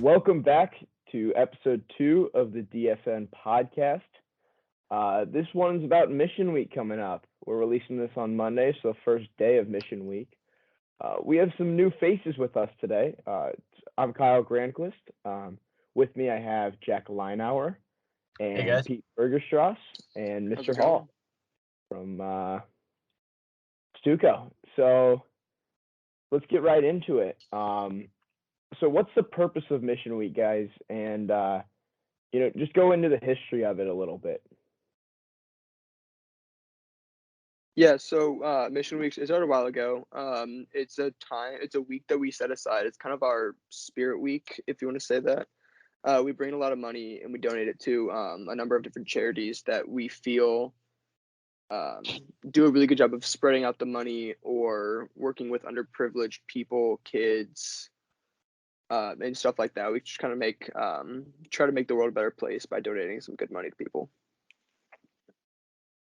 Welcome back to episode 2 of the DSN podcast. This one's about Mission Week coming up. We're releasing this on Monday, so the first day of Mission Week. We have some new faces with us today. I'm Kyle Granquist. With me, I have Jack Leinauer and Pete Brueggestrass and Mr. Hall from Stuco. So let's get right into it. So what's the purpose of Mission Week, guys? And, just go into the history of it a little bit. Yeah, so Mission Week, it started a while ago. It's a week that we set aside. It's kind of our spirit week, if you want to say that. We bring a lot of money and we donate it to a number of different charities that we feel do a really good job of spreading out the money or working with underprivileged people, kids, and stuff like that. We just kind of try to make the world a better place by donating some good money to people.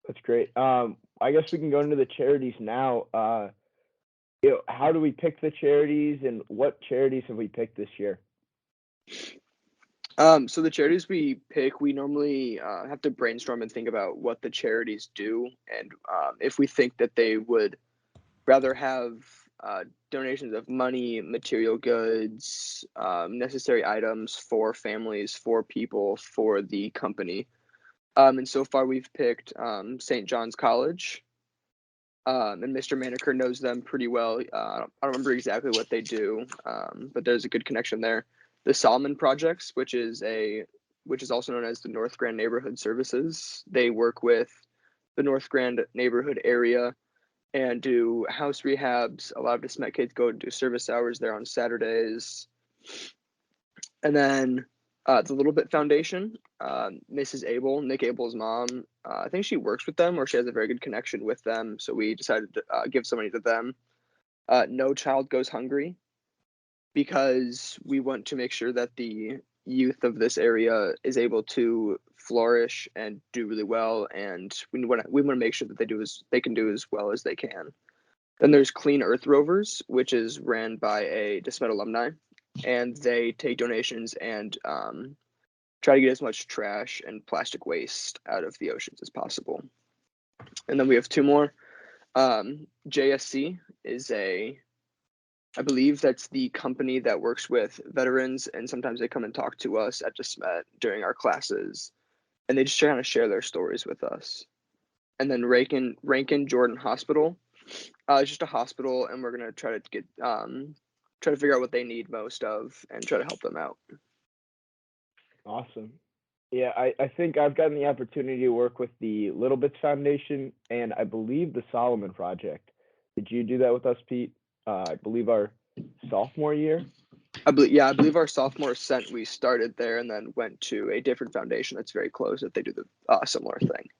That's great. I guess we can go into the charities now. How do we pick the charities, and what charities have we picked this year? So the charities we pick, we normally have to brainstorm and think about what the charities do, and if we think that they would rather have donations of money, material goods, necessary items for families, for people, for the company. And so far we've picked St. John's College, and Mr. Maneker knows them pretty well. I don't remember exactly what they do, but there's a good connection there. The Solomon Projects, which is also known as the North Grand Neighborhood Services. They work with the North Grand neighborhood area and do house rehabs. A lot of DeSmet kids go do service hours there on Saturdays. And then the Little Bit Foundation, Mrs. Abel, Nick Abel's mom, I think she works with them or she has a very good connection with them. So we decided to give some money to them. No Child Goes Hungry, because we want to make sure that the youth of this area is able to flourish and do really well, and we want to make sure that they can do as well as they can. Then there's Clean Earth Rovers, which is ran by a DeSmet alumni, and they take donations and try to get as much trash and plastic waste out of the oceans as possible. And then we have two more. JSC is I believe that's the company that works with veterans, and sometimes they come and talk to us at DeSmet during our classes, and they just kind of share their stories with us. And then Rankin Jordan Hospital, it's just a hospital, and we're gonna try to figure out what they need most of and try to help them out. Awesome. Yeah, I think I've gotten the opportunity to work with the Little Bits Foundation and I believe the Solomon Project. Did you do that with us, Pete? I believe our sophomore year. I believe our sophomore Ascent, we started there and then went to a different foundation that's very close that they do the similar thing.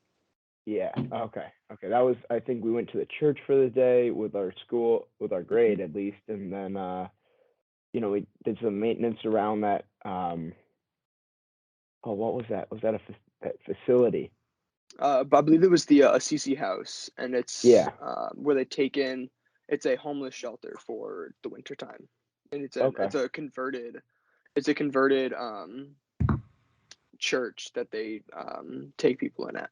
Yeah. Okay. That was, I think we went to the church for the day with our school, with our grade at least, and then we did some maintenance around that. What was that? Was that a facility? I believe it was the CC house, and it's where they take in. It's a homeless shelter for the wintertime, and it's a converted church that they take people in at.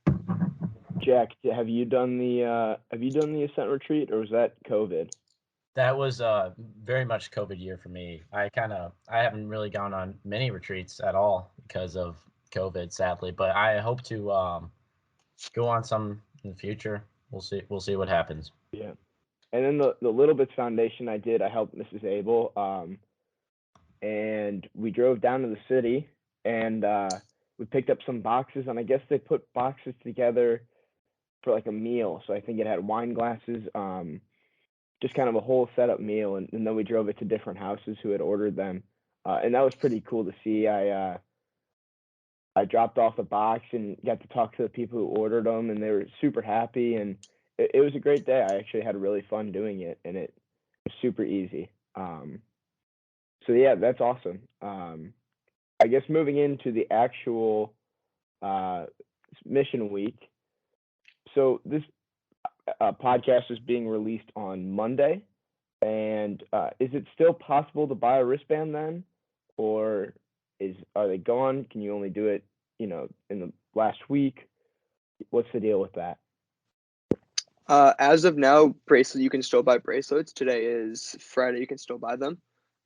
Jack, have you done the Ascent Retreat, or was that COVID? That was very much COVID year for me. I haven't really gone on many retreats at all because of COVID, sadly, but I hope to go on some in the future. We'll see what happens. Yeah. And then the Little Bits Foundation I helped Mrs. Abel, and we drove down to the city, and we picked up some boxes, and I guess they put boxes together for like a meal. So I think it had wine glasses, just kind of a whole setup meal, and then we drove it to different houses who had ordered them, and that was pretty cool to see. I dropped off the box and got to talk to the people who ordered them, and they were super happy, and it was a great day. I actually had really fun doing it, and it was super easy. So yeah, that's awesome. I guess moving into the actual Mission Week. So this podcast is being released on Monday, and is it still possible to buy a wristband then, or are they gone? Can you only do it, in the last week? What's the deal with that? As of now, you can still buy bracelets. Today is Friday. You can still buy them.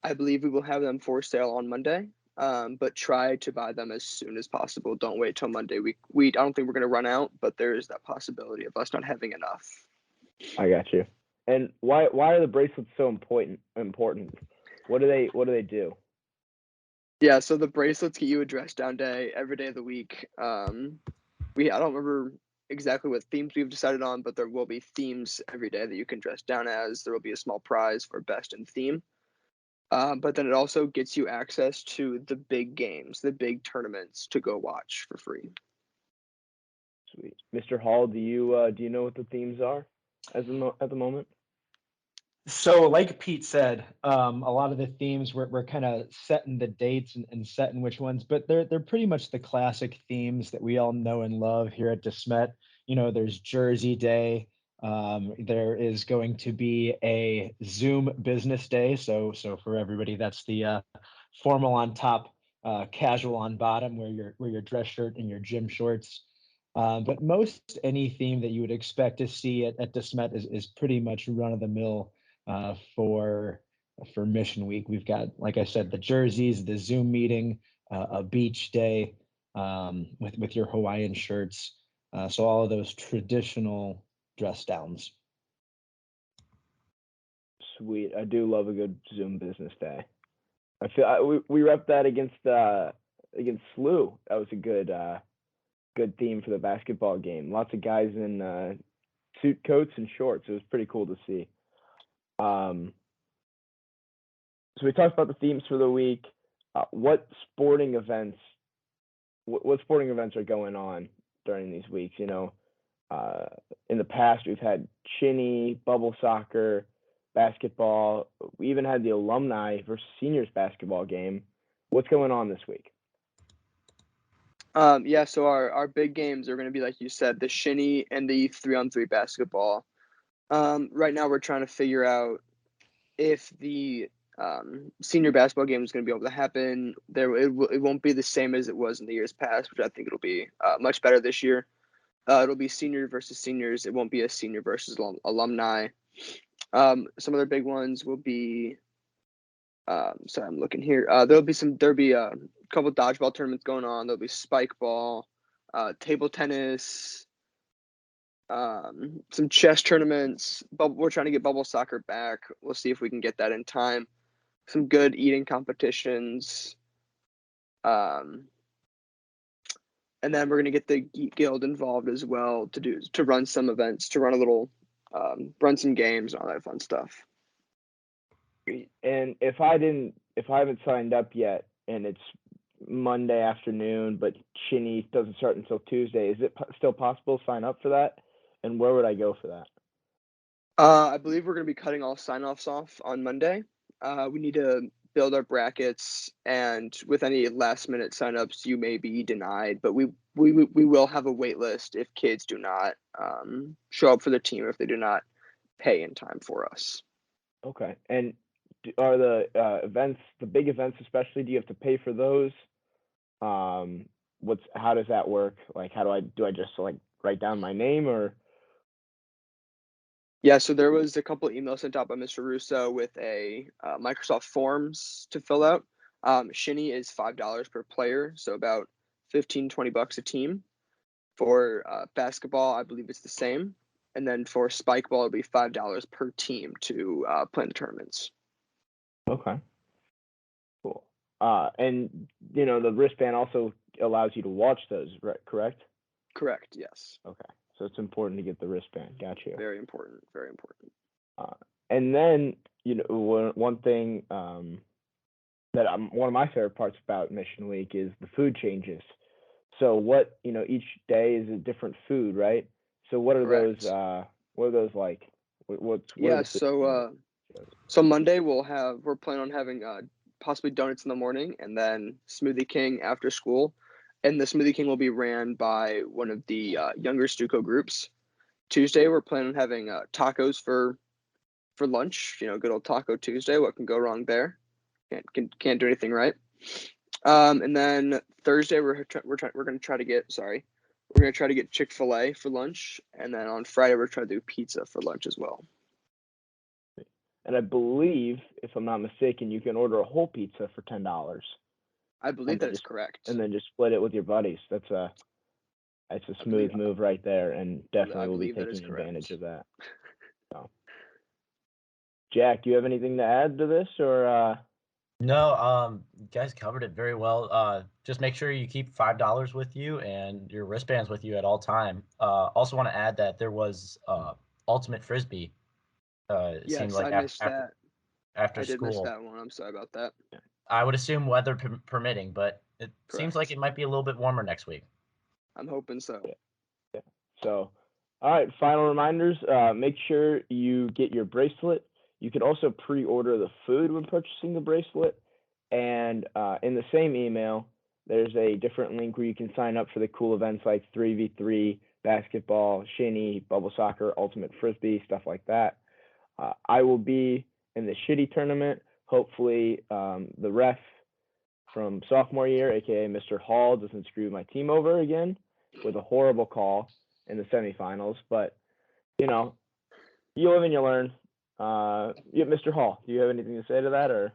I believe we will have them for sale on Monday. But try to buy them as soon as possible. Don't wait till Monday. I don't think we're going to run out, but there is that possibility of us not having enough. I got you. And why are the bracelets so important? What do they do? Yeah, so the bracelets get you a dress down day every day of the week. I don't remember exactly what themes we've decided on, but there will be themes every day that you can dress down as. There will be a small prize for best in theme. But then it also gets you access to the big games, the big tournaments to go watch for free. Sweet. Mr. Hall, do you know what the themes are at the moment? So like Pete said, a lot of the themes we're kind of setting the dates and setting which ones, but they're pretty much the classic themes that we all know and love here at DeSmet. There's Jersey Day. There is going to be a Zoom Business Day. So for everybody, that's the formal on top, casual on bottom, where your dress shirt and your gym shorts. But most any theme that you would expect to see at DeSmet is pretty much run of the mill. For Mission Week, we've got, like I said, the jerseys, the Zoom meeting, a beach day with your Hawaiian shirts. So all of those traditional dress downs. Sweet. I do love a good Zoom Business Day. I feel we rep that against SLU. That was a good theme for the basketball game. Lots of guys in suit coats and shorts. It was pretty cool to see. So we talked about the themes for the week. What sporting events are going on during these weeks? In the past we've had shinny, bubble soccer, basketball. We even had the alumni versus seniors basketball game. What's going on this week? Yeah, so our big games are going to be, like you said, the shinny and the 3-on-3 basketball. Right now we're trying to figure out if the senior basketball game is going to be able to happen. It won't be the same as it was in the years past, which I think it'll be much better this year. It'll be senior versus seniors. It won't be a senior versus alumni. Some other big ones will be. Sorry, I'm looking here. There'll be a couple dodgeball tournaments going on. There'll be spike ball, table tennis, some chess tournaments. But we're trying to get bubble soccer back. We'll see if we can get that in time. Some good eating competitions. And then we're gonna get the Geek Guild involved as well to run some events, to run a little, run some games and all that fun stuff. And if I haven't signed up yet, and it's Monday afternoon, but shinny doesn't start until Tuesday, is it still possible to sign up for that? And where would I go for that? I believe we're going to be cutting all sign-offs off on Monday. We need to build our brackets, and with any last-minute sign-ups, you may be denied. But we will have a wait list if kids do not show up for the team, or if they do not pay in time for us. Okay. And are the events, the big events especially, do you have to pay for those? How does that work? Like, do I just like write down my name, or? Yeah, so there was a couple of emails sent out by Mr. Russo with a Microsoft Forms to fill out. Shinny is $5 per player, so about $15-20 a team. For basketball, I believe it's the same. And then for spike ball, it'll be $5 per team to play in the tournaments. Okay. Cool. And the wristband also allows you to watch those, right? Correct? Correct, yes. Okay. So it's important to get the wristband. Got you. Very important, very important. And then, one thing that one of my favorite parts about Mission Week is the food changes. So each day is a different food, right? So what are Correct. those like? So Monday we're planning on having possibly donuts in the morning, and then Smoothie King after school. And the Smoothie King will be ran by one of the younger Stuco groups. Tuesday we're planning on having tacos for lunch. Good old Taco Tuesday. What can go wrong there? Can't do anything right. And then Thursday we're gonna try to get Chick-fil-A for lunch, and then on Friday we're trying to do pizza for lunch as well. And I believe, if I'm not mistaken, you can order a whole pizza for $10. I believe that is correct. And then just split it with your buddies. That's a smooth move right there, and definitely will be taking advantage of that. So, Jack, do you have anything to add to this, or? No, you guys covered it very well. Just make sure you keep $5 with you and your wristbands with you at all time. Also want to add that there was Ultimate Frisbee. It seemed like I missed after I did school. miss that one. I'm sorry about that. I would assume weather permitting, but it seems like Correct. it might be a little bit warmer next week. I'm hoping so. Yeah. So, all right, final reminders. Make sure you get your bracelet. You can also pre-order the food when purchasing the bracelet. And in the same email, there's a different link where you can sign up for the cool events like 3v3, basketball, shinny, bubble soccer, ultimate frisbee, stuff like that. I will be in the shitty tournament. Hopefully, the ref from sophomore year, aka Mr. Hall, doesn't screw my team over again with a horrible call in the semifinals. But you live and you learn. Mr. Hall, do you have anything to say to that, or?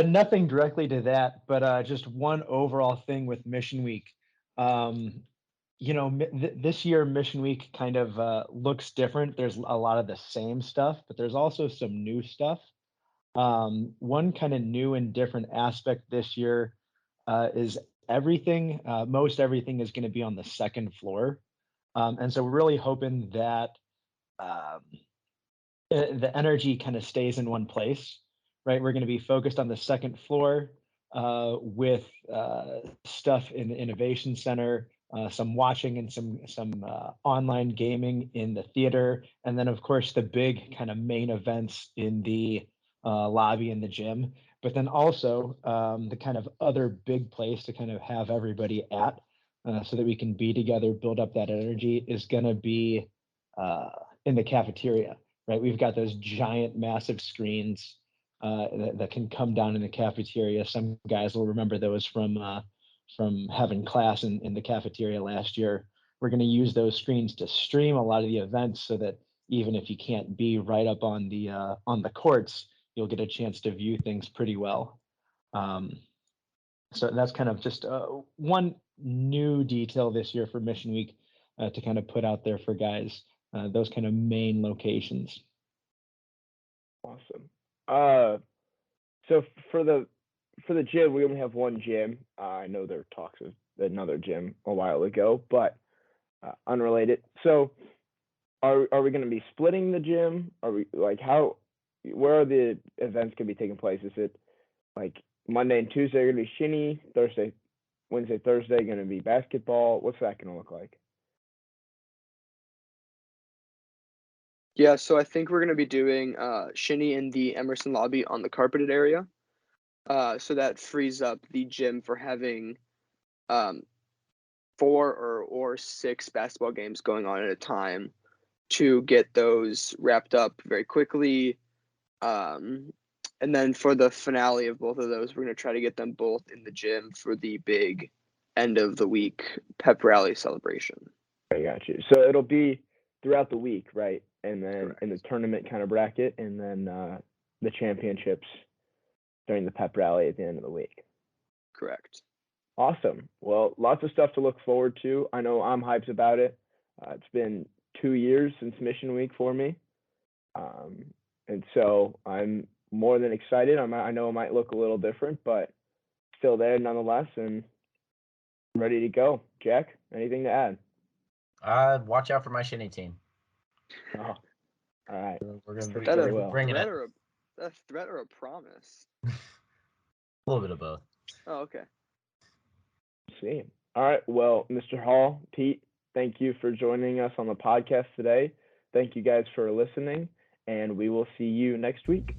Nothing directly to that, but just one overall thing with Mission Week. This year Mission Week kind of looks different. There's a lot of the same stuff, but there's also some new stuff. One kind of new and different aspect this year is most everything is going to be on the second floor. And so we're really hoping that the energy kind of stays in one place, right? We're going to be focused on the second floor with stuff in the Innovation Center, some watching and some online gaming in the theater, and then of course the big kind of main events in the lobby and the gym. But then also the kind of other big place to kind of have everybody at, so that we can be together, build up that energy, is going to be in the cafeteria, right? We've got those giant, massive screens that can come down in the cafeteria. Some guys will remember those from having class in the cafeteria last year. We're going to use those screens to stream a lot of the events, so that even if you can't be right up on the courts, you'll get a chance to view things pretty well. So that's kind of just one new detail this year for Mission Week to kind of put out there for guys, those kind of main locations. Awesome. So for the gym, we only have one gym. I know there were talks of another gym a while ago, but unrelated. So are we going to be splitting the gym? Are we where are the events going to be taking place? Is it like Monday and Tuesday are going to be shinny, Wednesday, Thursday going to be basketball? What's that going to look like? Yeah, so I think we're going to be doing shinny in the Emerson lobby on the carpeted area. So that frees up the gym for having 4 or 6 basketball games going on at a time, to get those wrapped up very quickly. And then for the finale of both of those, we're going to try to get them both in the gym for the big end of the week pep rally celebration. I got you. So it'll be throughout the week, right? And then Correct. in the tournament kind of bracket, and then the championships during the pep rally at the end of the week. Correct. Awesome. Well, lots of stuff to look forward to. I know I'm hyped about it. It's been 2 years since Mission Week for me. And so I'm more than excited. I know it might look a little different, but still there nonetheless, and ready to go. Jack, anything to add? Watch out for my shinny team. Oh, all right. We're going to Is that a bringing threat it. or a threat or a promise? A little bit of both. Oh, okay. See. All right. Well, Mr. Hall, Pete, thank you for joining us on the podcast today. Thank you guys for listening, and we will see you next week.